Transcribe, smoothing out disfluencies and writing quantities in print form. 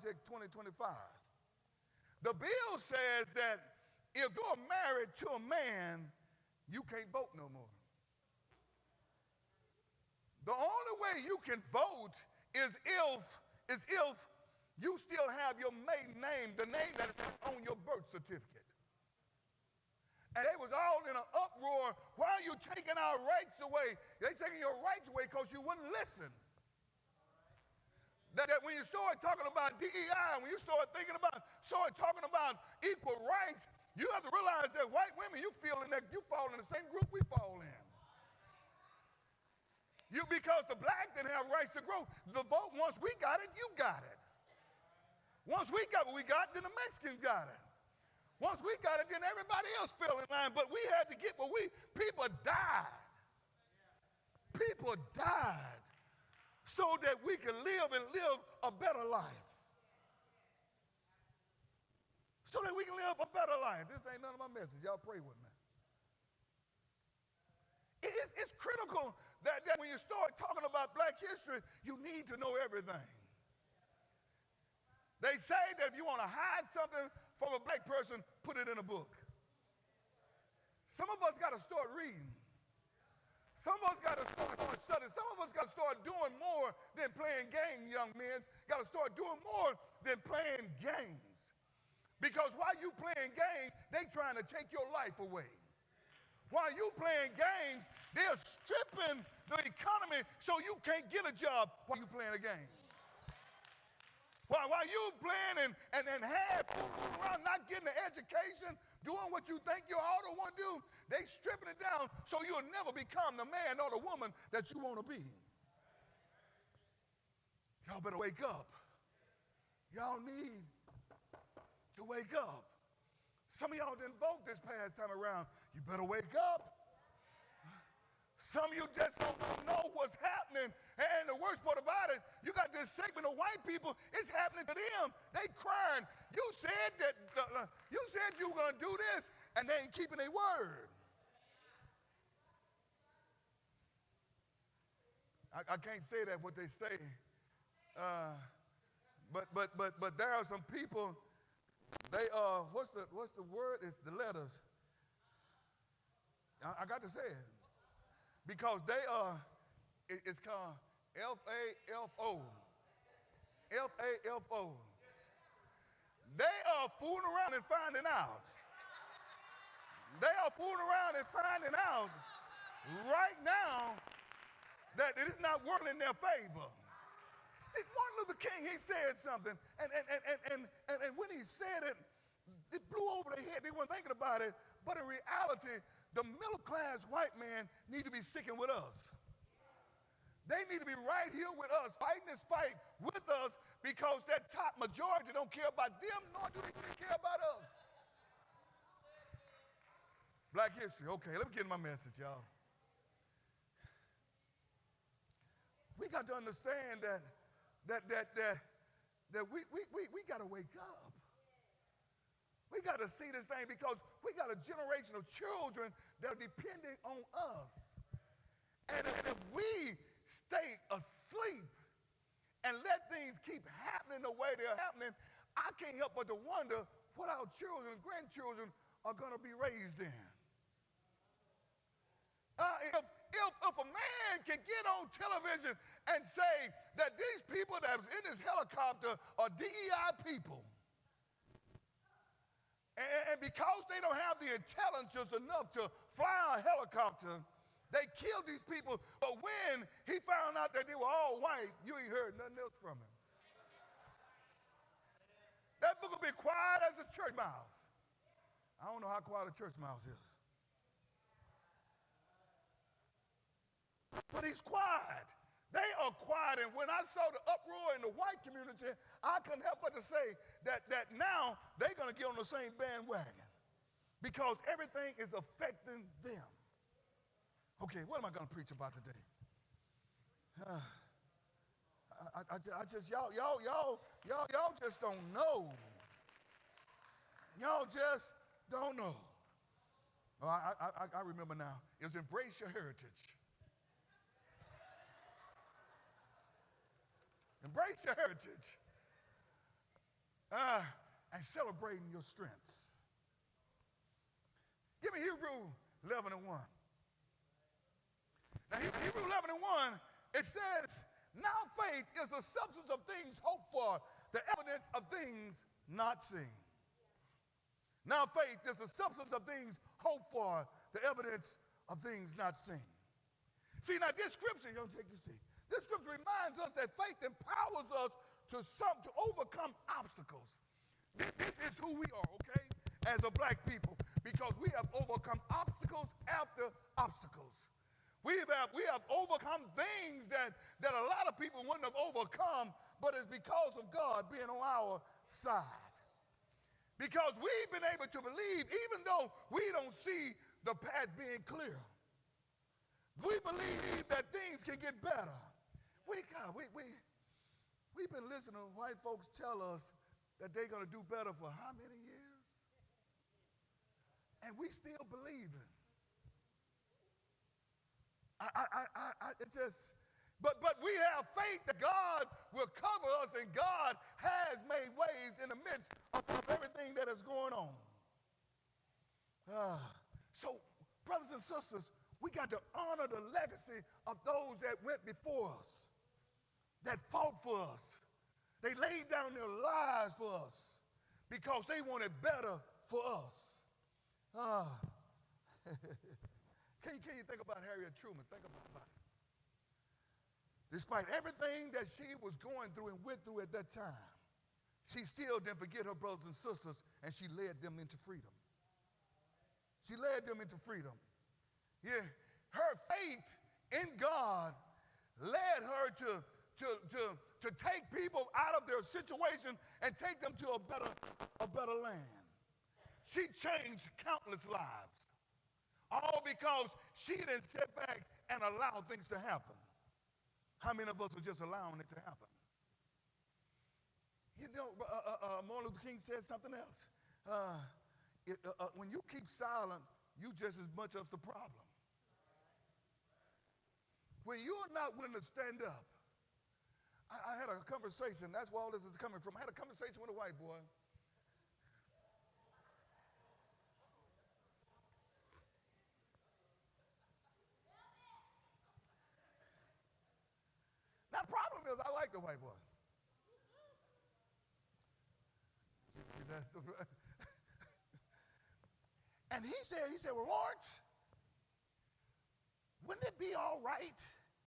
Project 2025. The bill says that if you're married to a man, you can't vote no more. The only way you can vote is if you still have your maiden name, the name that is on your birth certificate. And they was all in an uproar. Why are you taking our rights away? They're taking your rights away because you wouldn't listen. That when you start talking about DEI, when you start talking about equal rights, you have to realize that white women, you fall in the same group we fall in. Because the black didn't have rights to grow. The vote, once we got it, you got it. Once we got what we got, then the Mexicans got it. Once we got it, then everybody else fell in line. But we had to get people died. People died so that we can live a better life. So that we can live a better life. This ain't none of my message. Y'all pray with me. It's critical that when you start talking about black history, you need to know everything. They say that if you want to hide something from a black person, put it in a book. Some of us got to start reading. Some of us got to start studying. Some of us got to start doing more than playing games, young men. Got to start doing more than playing games. Because while you playing games, they trying to take your life away. While you playing games, they're stripping the economy so you can't get a job while you playing a game. While you playing and half around not getting an education, doing what you think you ought to want to do, they stripping it down so you'll never become the man or the woman that you want to be. Y'all better wake up. Y'all need to wake up. Some of y'all didn't vote this past time around. You better wake up. Some of you just don't know what's happening. And the worst part about it, you got this segment of white people, it's happening to them. They crying. You said you were going to do this, and they ain't keeping their word. I can't say that what they say. But there are some people, they what's the word? It's the letters. I got to say it. Because they it's called FAFO. FAFO. They are fooling around and finding out. They are fooling around and finding out right now that it is not working in their favor. See, Martin Luther King, he said something, and when he said it, it blew over their head. They weren't thinking about it, but in reality, the middle-class white man need to be sticking with us. They need to be right here with us, fighting this fight with us, because that top majority don't care about them, nor do they care about us. Black history. Okay, let me get in my message, y'all. We got to understand that we got to wake up. We got to see this thing because we got a generation of children that are depending on us. And if we stay asleep and let things keep happening the way they're happening, I can't help but to wonder what our children and grandchildren are going to be raised in. If a man can get on television and say that these people that was in this helicopter are DEI people, and because they don't have the intelligence enough to fly a helicopter, they killed these people. But when he found out that they were all white, you ain't heard nothing else from him. That book will be quiet as a church mouse. I don't know how quiet a church mouse is. But he's quiet. They are quiet. And when I saw the uproar in the white community, I couldn't help but to say that now they're going to get on the same bandwagon because everything is affecting them. Okay, what am I going to preach about today? Y'all just don't know. Y'all just don't know. Oh, I remember now. It was embrace your heritage. Embrace your heritage. and celebrating your strengths. Give me Hebrew 11 and 1. Now, Hebrew 11 and 1, it says, now faith is the substance of things hoped for, the evidence of things not seen. Now faith is the substance of things hoped for, the evidence of things not seen. See, now this scripture, young take you see, this scripture reminds us that faith empowers us to overcome obstacles. This is who we are, okay, as a black people, because we have overcome obstacles after obstacles. We have overcome things that a lot of people wouldn't have overcome, but it's because of God being on our side. Because we've been able to believe, even though we don't see the path being clear. We believe that things can get better. We've been listening to white folks tell us that they're going to do better for how many years? And we still believe it. But we have faith that God will cover us, and God has made ways in the midst of everything that is going on. So, brothers and sisters, we got to honor the legacy of those that went before us, that fought for us. They laid down their lives for us because they wanted better for us. Can you think about Harriet Truman? Think about it. Despite everything that she was going through and went through at that time, she still didn't forget her brothers and sisters, and she led them into freedom. She led them into freedom. Yeah, her faith in God led her to take people out of their situation and take them to a better land. She changed countless lives, all because she didn't sit back and allow things to happen. How many of us are just allowing it to happen? You know, Martin Luther King said something else. When you keep silent, you just as much as the problem. When you're not willing to stand up, I had a conversation, that's where all this is coming from. I had a conversation with a white boy. That problem is I like the white boy. And he said, well, Lawrence, wouldn't it be all right